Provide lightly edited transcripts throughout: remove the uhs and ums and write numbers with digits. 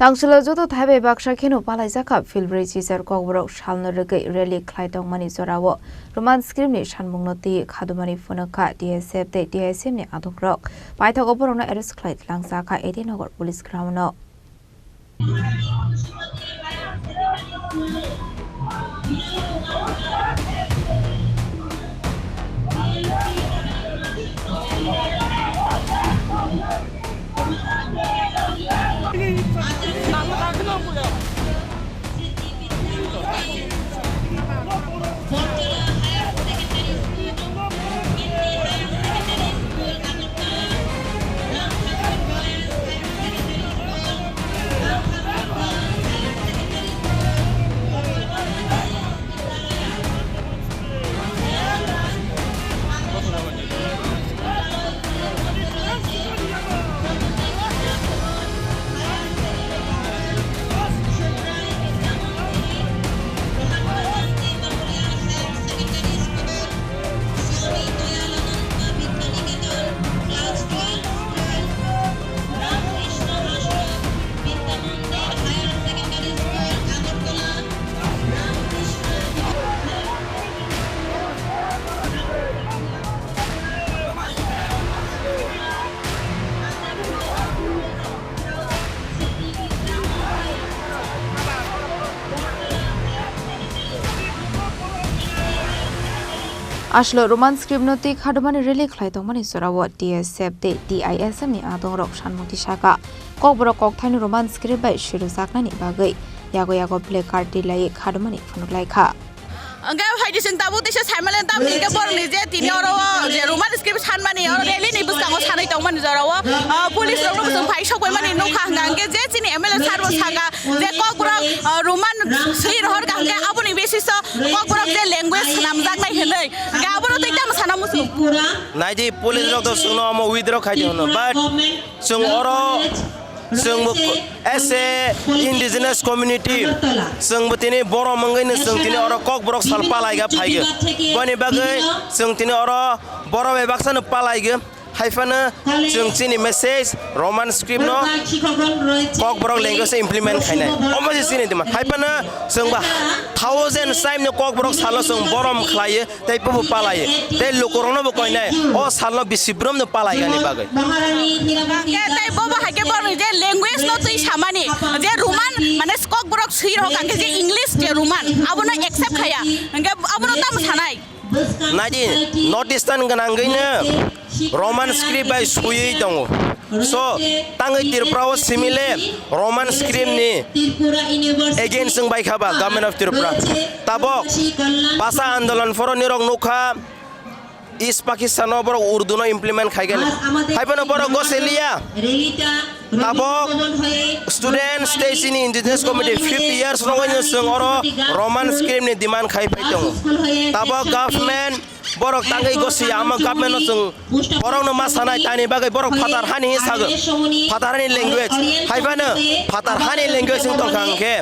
Tangsalo Jotto Thaibai Baksha Kheno Palaijakha Philbrwichichar Kokborok Salno Rwgwi rally Khlai Tongmani Jorao Roman script ni Sanmwngo Khadumani Phunukha TSF tei TISF ni Adongrok Paithago Borokno Arrset Khlai Twlangjakha Nagar Police Ground no Ashlo Roman script noti Khadumani rally Khlai Tongmani Jorao TSF tei TISF ni Adongrok Sanmwng Kokborok Thaiनि Roman script bai Shirujak ni bagui yago play card dilai Khadumani Phunukha Enggak, hari ini tabu desa Salmwng tamu ni kebor ni je tini orang Roman script Sanmwng orang rally ni bukan orang Sanai Tongmani Jorao polis orang bukan Pai Shok Pai Mani Nukha Ngangge je Chini MLA Sarwo Saga je Kokborok Roman sih rohor Ngangge abu ni basis Kokborok je language namjak nai henai abu tu kita masana musuh Naji polis orang tu semua mau withdraw kaji hono, but semua as a indigenous community, tini Bohorok mengenai tini orang Kokborok sal Palaiga phaige. Bani bagai tini orang Bohorok Baksha Palaiga. Haifana Chini message Roman script no Kokborok language implement khainai almost sini dima haifana sengba 1000 time no Kokborok salo seng borom khlai tei pu palai tei lokorona bo koinai o salo bisibrom no palai gani bagai tei bobo hake bor je language no tei samani je Roman mane Kokborok sir ho kange je English je Roman abono accept khaya nge abono tam sanai Naji Northeastern ganangainya Roman script by Sui dongo. So tangai Tripura similar Roman script ni against by Khaba government of Tripura. Tabok Basa Andolan for Nirok Nukha East Pakistan over Urdu no implement Khagan. Hypen over Goselia Tabok students stay in indigenous community 50 years long or Roman script ni demand Khai Paithago. Tabok government Bohorok tangai gosi ama government no Bohorok no masanai tani bagai Bohorok Phatarhani saga Phatarhani language haibana Phatarhani language to kangke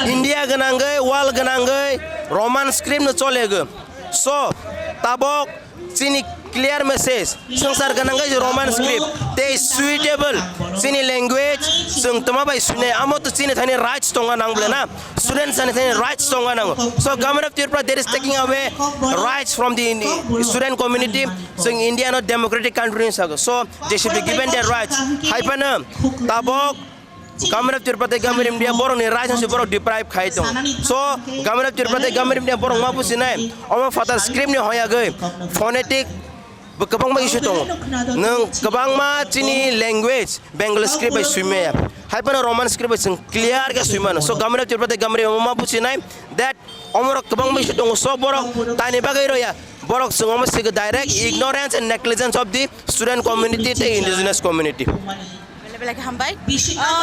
India ganangai world ganangai Roman script no cholega so tabok Chini clear message sangsar ganangai Roman script they suitable Chini language sung tama bai sune amo to Chini thani rights tonga nang blena students thani rights tonga nang so government of Tripura there is taking away rights from the student community sung India no democratic country so they should be given their rights haipana tabok government of Tripura government India Bohorok ni rights se Bohorok deprive khai tong so government of Tripura government India Bohorok ma pusinai oma father script ni hoya gai phonetic Kabang ma issue tong nang kabang ma Chini language Bengali script by swime haipana Roman script by clear ga swimana so government of Tripura government ma pusinai that omorok kabang ma issue tong so Bohorok tani bagai roya Bohorok sungoma sig direct ignorance and negligence of the student community the indigenous community Like hambai,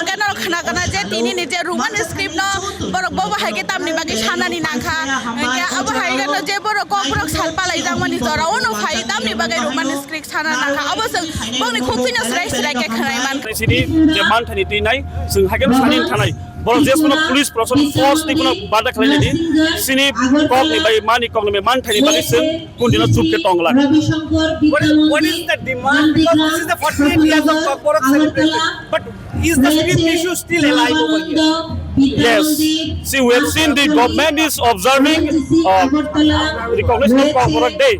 karena kena je tini ni je Roman script no Bohorok bobo hake tam ni bagi sana ni nangka, ya abu hake no je Bohorok Kokborok sal Palaijakha ni Jorao no hake tam ni bagi Roman script sana nangka, abu seng bong ni kupinya serai ke kena iman. Sini zaman tani tinai, seng hake no sanin tanai. Bohorok jes kono police person force ni kono badak khlai ni sini kok ni bai mani kok ni man thani bagi seng kun dina chup ke tong la. What is the demand? Because this is the 48 years of Kokborok celebration. But is the script issue still alive over here? Yes. See, we have seen the government is observing recognition of Kokborok Day.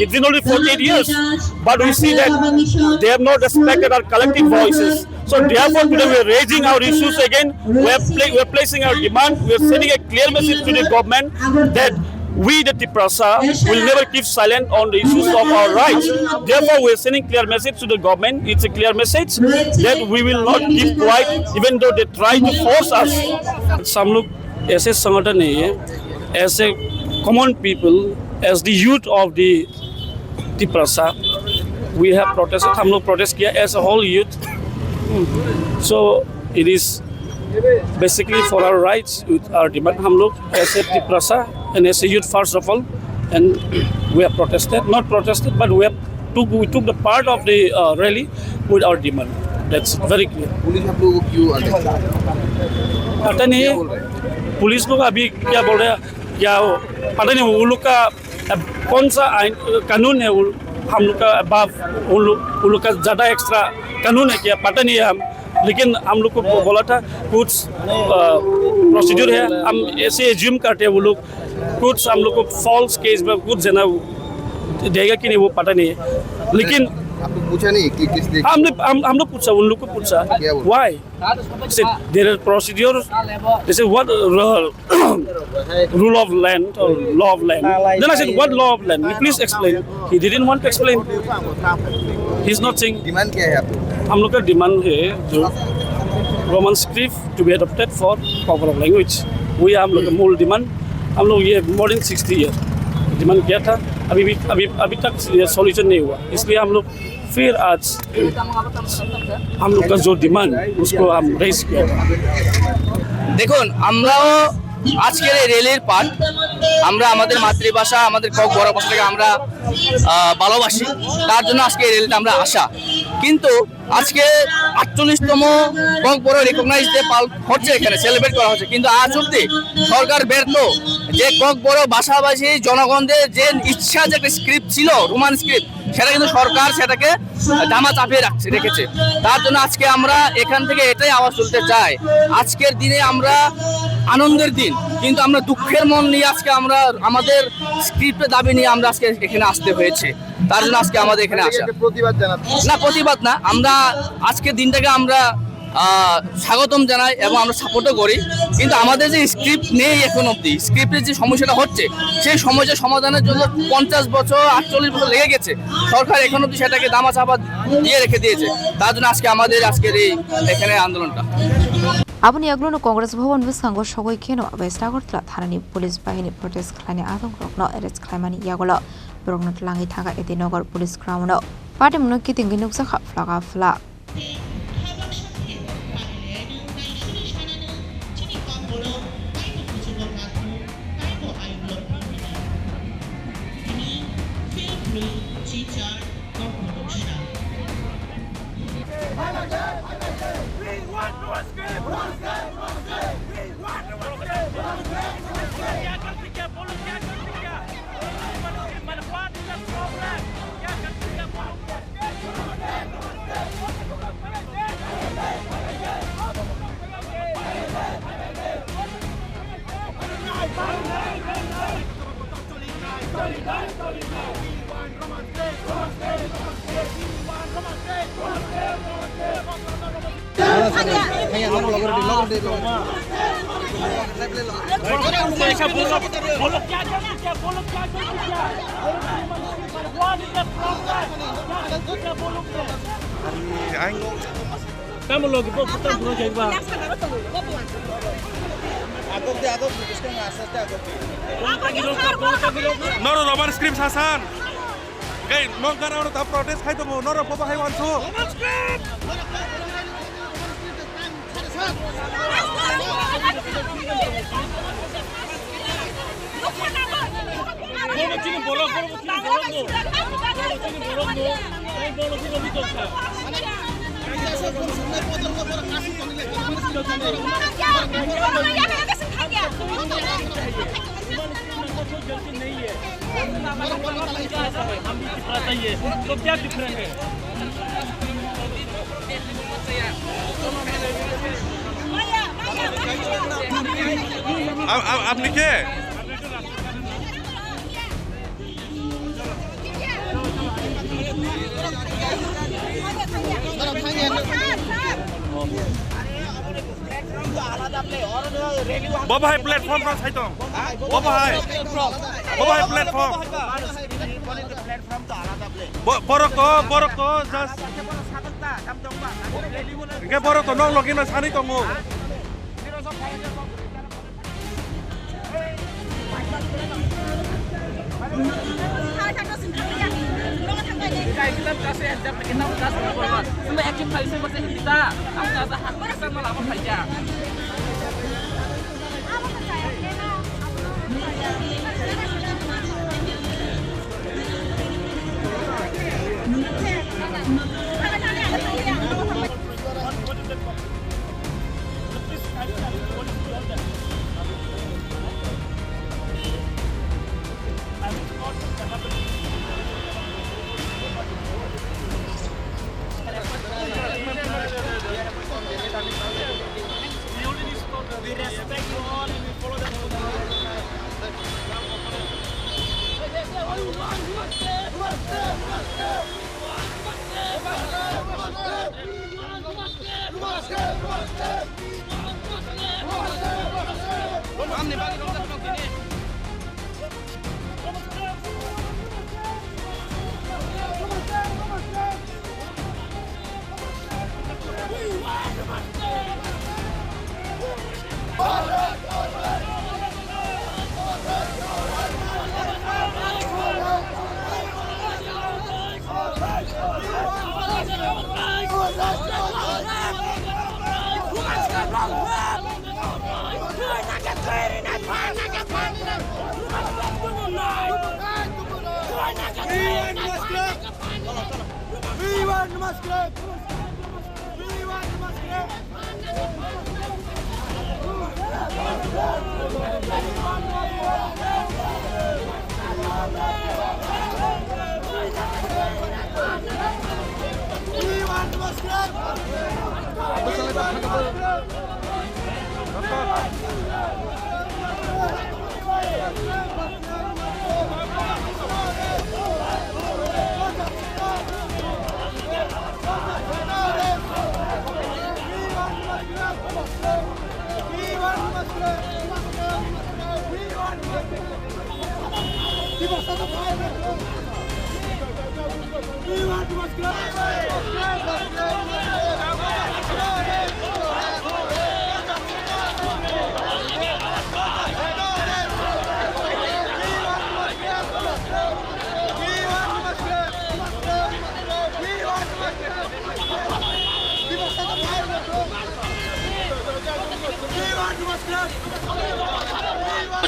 It's been only 48 years, but we see that they have not respected our collective voices. So therefore, today we are raising our issues again. We are placing our demand. We are sending a clear message to the government that we, the Tripura, will never keep silent on the issues of our rights. Therefore, we are sending clear message to the government. It's a clear message that we will not keep quiet, even though they try to force us. Sanmwngo ऐसे संगठन है, as a common people, as the youth of the Tripura, we have protested. हम लोग protest किया as a whole youth. So it is basically for our rights with our demand. हम लोग as a Tripura and as a youth first of all, and we have protested, not protested, but we took the part of the rally with our demand. That's very clear. Police आप लोगों को क्यों attack? पता नहीं police लोग अभी क्या बोल रहे हैं, क्या पता नहीं उन लोग का कौन सा आइन कानून है, हम लोग का अबाव उन लोग का ज़्यादा एक्स्ट्रा कानून है क्या पता नहीं है हम, लेकिन हम लोग को बोला था कुछ प्रोसीड्यूर है, हम ऐसे एज्यूम करते हैं वो लोग कुछ हम लोग को फॉल्स केस में कुछ जना देगा कि नहीं वो पता नहीं है, लेकिन आपको पूछा नहीं कि किस लिए? हम लोग पूछा, उन लोग को पूछा why? Said there are procedures. They said what rule of land or law of land. Then I said what law of land? Please explain. He didn't want to explain. He's not saying. Demand क्या है आपको? हम लोग का demand है जो Roman script to be adopted for Kokborok language, वही हम लोग का मूल डिमांड. हम लोग ये मोर देन 60 ईयर डिमांड किया था, अभी तक ये सॉल्यूशन नहीं हुआ, इसलिए हम लोग फिर आज हम लोग का जो डिमांड उसको हम रेज किया था. দেখুন আমরাও আজকের এই রেলির পার্ট, আমরা আমাদের মাতৃভাষা আমাদের kokborok ভাষাটাকে আমরা ভালোবাসি, তার জন্য আজকে এই রেলিতে আমরা আসা. কিন্তু আজকে 48তম kokborok রিকগনাইজ ডে হচ্ছে, এখানে সেলিব্রেট করা হচ্ছে, কিন্তু আজ অবধি সরকার ব্যর্থ যে kokborok ভাষাভাষী জনগণদের যে ইচ্ছা যে একটা স্ক্রিপ্ট ছিল রোমান স্ক্রিপ্ট, সেটা কিন্তু সরকার সেটাকে দামা চাপিয়ে রেখেছে. তার জন্য আজকে আমরা এখান থেকে এটাই আওয়াজ তুলতে চাই, আজকের দিনে আমরা আনন্দের দিন, কিন্তু আমরা দুঃখের মন নিয়ে আজকে আমরা আমাদের স্ক্রিপ্টের দাবি নিয়ে আমরা আজকে এখানে আসতে হয়েছে. তার জন্য আজকে আমাদের এখানে আসা প্রতিবাদ জানাচ্ছি না, প্রতিবাদ না, আমরা আজকের দিনটাকে আমরা স্বাগতম জানাই এবং আমরা সাপোর্টও করি. কিন্তু আমাদের যে স্ক্রিপ্ট নেই এখন অবধি, স্ক্রিপ্টের যে সমস্যাটা হচ্ছে সেই সমস্যা সমাধানের জন্য 50 বছর 48 বছর লেগে গেছে, সরকার এখন অবধি সেটাকে দামা চাপা দিয়ে রেখে দিয়েছে. তার জন্য আজকে আমাদের আজকের এই এখানে আন্দোলনটা. Aboni aglono Congress Bhawan Biskango Shogoi Kheno West Agortla Thanani Police Bahini protest Khlaiwi Adongrok no arrest Khlaimani Yagolo Borokno Twlangjakha ete Nagar Police Ground no Patimno kiting ginuksa flaga flag. Philbrwichichar Kokborok. We want to escape! We want to Noro Roman script Hasan. Gay, Nagar orang tak protes kai tu mo. Noro papa hai wan tu. तो क्या difference है? আপনি কে বাবা high platform রা ছাইতং বাবা high platform বরক তো just k বরক তো নং লগিন সানি তং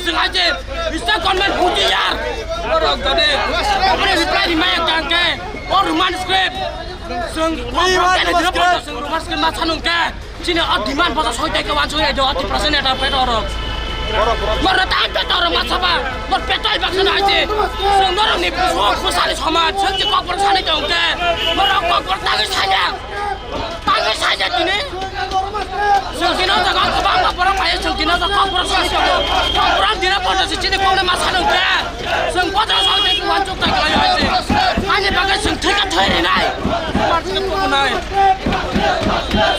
sengaja bisa konven butiar orang tadi apa yang reply di mana tangke rumah script sung rumah script macam nungke Chini demand pasal soalnya kawan soalnya ada 80% ada petorok mereka ada orang macam apa berpetai Baksha aja sung orang ni pusat sama sung di Kokborok sana tangke mereka Kokborok tangis saja ini Sengkino jangan kebang Kokborok payah sengkino jangan Kokborok sana Kokborok tidak pada sini kau nak masak nungke sengkot terus orang itu wancuk tak kaya aja hanya pakai sengtikat hari ini macam apa naik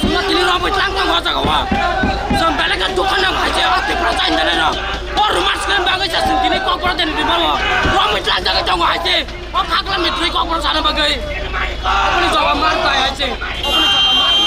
semua kini rambut langkang wajah kau sampai lagi tukang yang aja aktif perasaan dan ada rumah sekarang bagai sengkini Kokborok dan di bawah rambut langkang itu nggak aja kak lami tri Kokborok sana bagai apa ni jawab marta aja apa ni jawab marta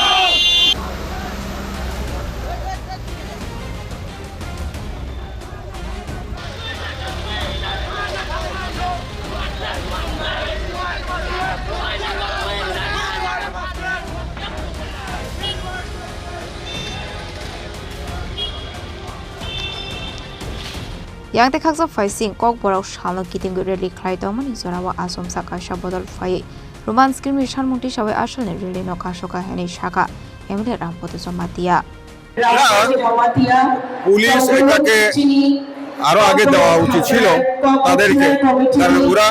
yang tekak faising Kokborok Salno kiting rally Tongmani Jorao asom saka shabodol fai roman skrim Sanmwng sawai asal ni rally no kasoka heni shaka emle rampoto somatia police এটাকে আরো আগে দেওয়া উচিত ছিল তাদেরকে, কারণ ওরা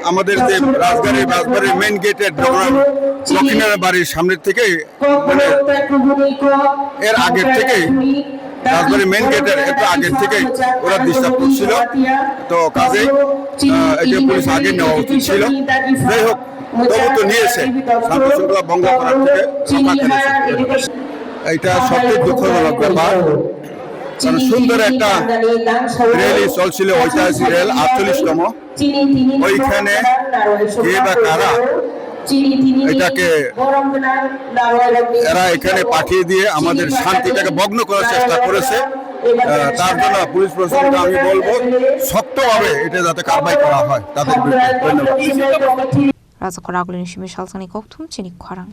আমাদের যে রাজবাড়ির মেইন গেটের দক্ষিণের বাড়ির সামনের থেকে মানে এর আগের থেকেই রাজবাড়ির মেইন গেটের একটু আগের থেকেই ওরা ডিস্টার্ব করছিল। তো কাজে এটা পুলিশ আগে নেওয়া উচিত ছিল। যাই হোক, তবু তো নিয়েছে, শান্তি শৃঙ্খলা ভঙ্গ করার থেকে এটা সবচেয়ে দুঃখজনক ব্যাপার। কারণ সুন্দর একটা র্যালি চলছিল, ঐতিহাসিক রেল 48তম, ওইখানে কে বা কারা এটাকে এরা এখানে পাঠিয়ে দিয়ে আমাদের শান্তিটাকে ভগ্ন করার চেষ্টা করেছে। তার জন্য পুলিশ প্রশাসনকে আমি বলবো শক্তভাবে এটা যাতে কারবাই করা হয় তাদের বিরুদ্ধে। ধন্যবাদ। Khorang Khorang Khorang